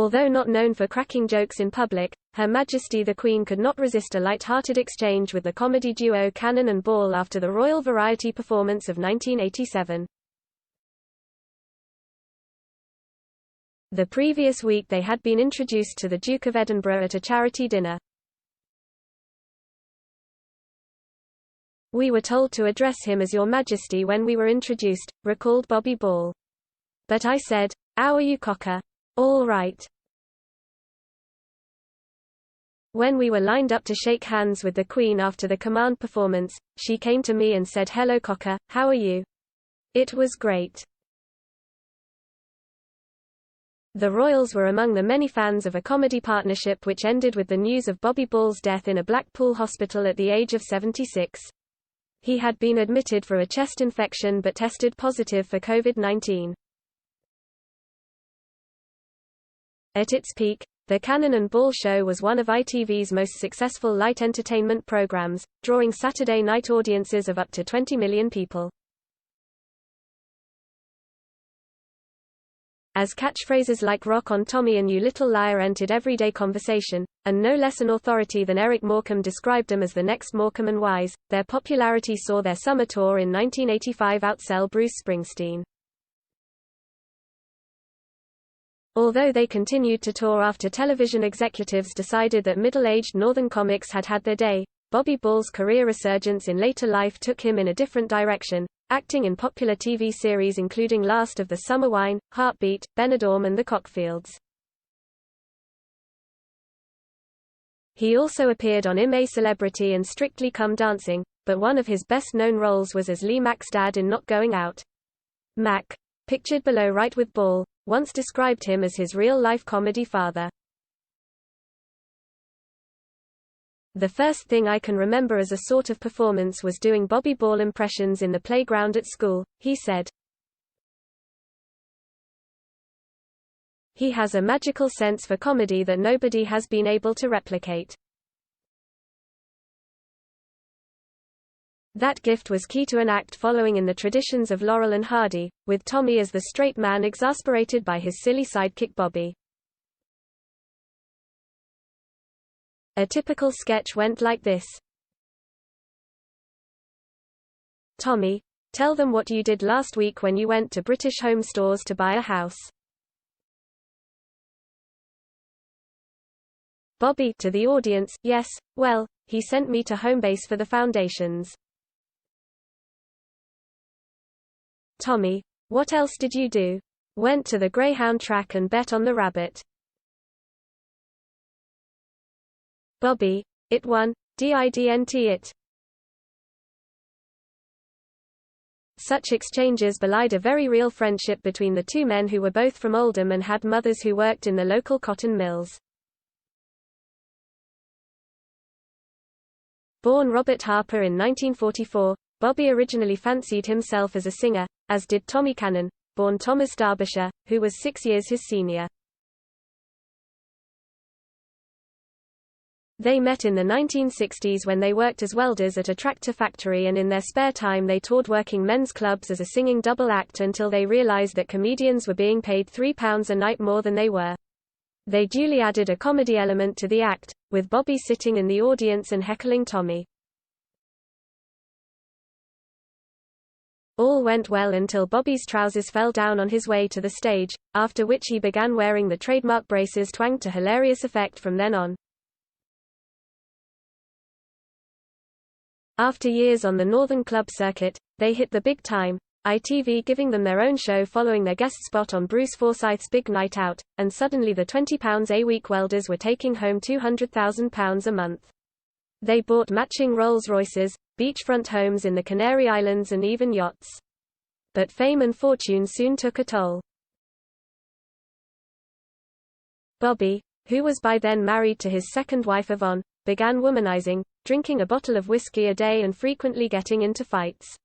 Although not known for cracking jokes in public, Her Majesty the Queen could not resist a light-hearted exchange with the comedy duo Cannon and Ball after the Royal Variety performance of 1987. The previous week they had been introduced to the Duke of Edinburgh at a charity dinner. "We were told to address him as Your Majesty when we were introduced," recalled Bobby Ball. "But I said, 'How are you, Cocker? All right.' When we were lined up to shake hands with the Queen after the command performance, she came to me and said, 'Hello, Cocker, how are you?' It was great." The royals were among the many fans of a comedy partnership which ended with the news of Bobby Ball's death in a Blackpool hospital at the age of 76. He had been admitted for a chest infection but tested positive for Covid-19. At its peak, the Cannon and Ball Show was one of ITV's most successful light entertainment programs, drawing Saturday night audiences of up to 20 million people. As catchphrases like "Rock on Tommy" and "You Little Liar" entered everyday conversation, and no less an authority than Eric Morecambe described them as the next Morecambe and Wise, their popularity saw their summer tour in 1985 outsell Bruce Springsteen. Although they continued to tour after television executives decided that middle-aged Northern comics had had their day, Bobby Ball's career resurgence in later life took him in a different direction, acting in popular TV series including Last of the Summer Wine, Heartbeat, Benidorm and The Cockfields. He also appeared on I'm a Celebrity and Strictly Come Dancing, but one of his best-known roles was as Lee Mack's dad in Not Going Out. Mack, pictured below right with Ball, once described him as his real-life comedy father. "The first thing I can remember as a sort of performance was doing Bobby Ball impressions in the playground at school," he said. "He has a magical sense for comedy that nobody has been able to replicate. That gift was key to an act following in the traditions of Laurel and Hardy, with Tommy as the straight man exasperated by his silly sidekick Bobby. A typical sketch went like this. Tommy, tell them what you did last week when you went to British Home Stores to buy a house. Bobby, to the audience, yes, well, he sent me to Homebase for the foundations. Tommy, what else did you do? Went to the Greyhound track and bet on the rabbit. Bobby, it won, didn't it? Such exchanges belied a very real friendship between the two men who were both from Oldham and had mothers who worked in the local cotton mills. Born Robert Harper in 1944, Bobby originally fancied himself as a singer, as did Tommy Cannon, born Thomas Derbyshire, who was 6 years his senior. They met in the 1960s when they worked as welders at a tractor factory, and in their spare time they toured working men's clubs as a singing double act until they realized that comedians were being paid £3 a night more than they were. They duly added a comedy element to the act, with Bobby sitting in the audience and heckling Tommy. All went well until Bobby's trousers fell down on his way to the stage, after which he began wearing the trademark braces twanged to hilarious effect from then on. After years on the Northern club circuit, they hit the big time, ITV giving them their own show following their guest spot on Bruce Forsyth's Big Night Out, and suddenly the £20 a week welders were taking home £200,000 a month. They bought matching Rolls-Royces, beachfront homes in the Canary Islands and even yachts. But fame and fortune soon took a toll. Bobby, who was by then married to his second wife Yvonne, began womanizing, drinking a bottle of whiskey a day and frequently getting into fights.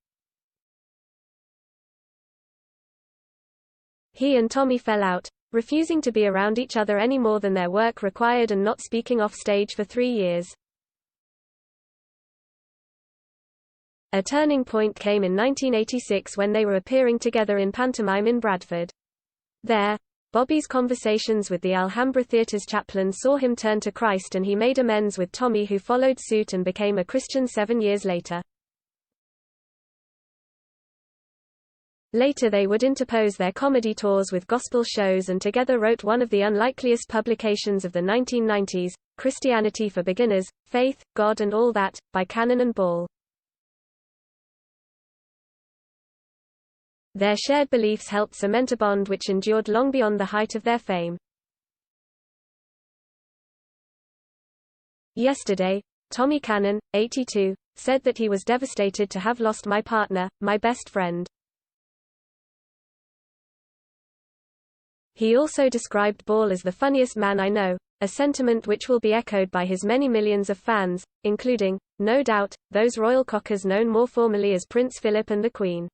He and Tommy fell out, refusing to be around each other any more than their work required and not speaking off stage for 3 years. A turning point came in 1986 when they were appearing together in pantomime in Bradford. There, Bobby's conversations with the Alhambra Theatre's chaplain saw him turn to Christ, and he made amends with Tommy, who followed suit and became a Christian 7 years later. Later they would interpose their comedy tours with gospel shows and together wrote one of the unlikeliest publications of the 1990s, Christianity for Beginners, Faith, God and All That, by Cannon and Ball. Their shared beliefs helped cement a bond which endured long beyond the height of their fame. Yesterday, Tommy Cannon, 82, said that he was devastated to have lost my partner, my best friend. He also described Ball as the funniest man I know, a sentiment which will be echoed by his many millions of fans, including, no doubt, those royal cockers known more formally as Prince Philip and the Queen.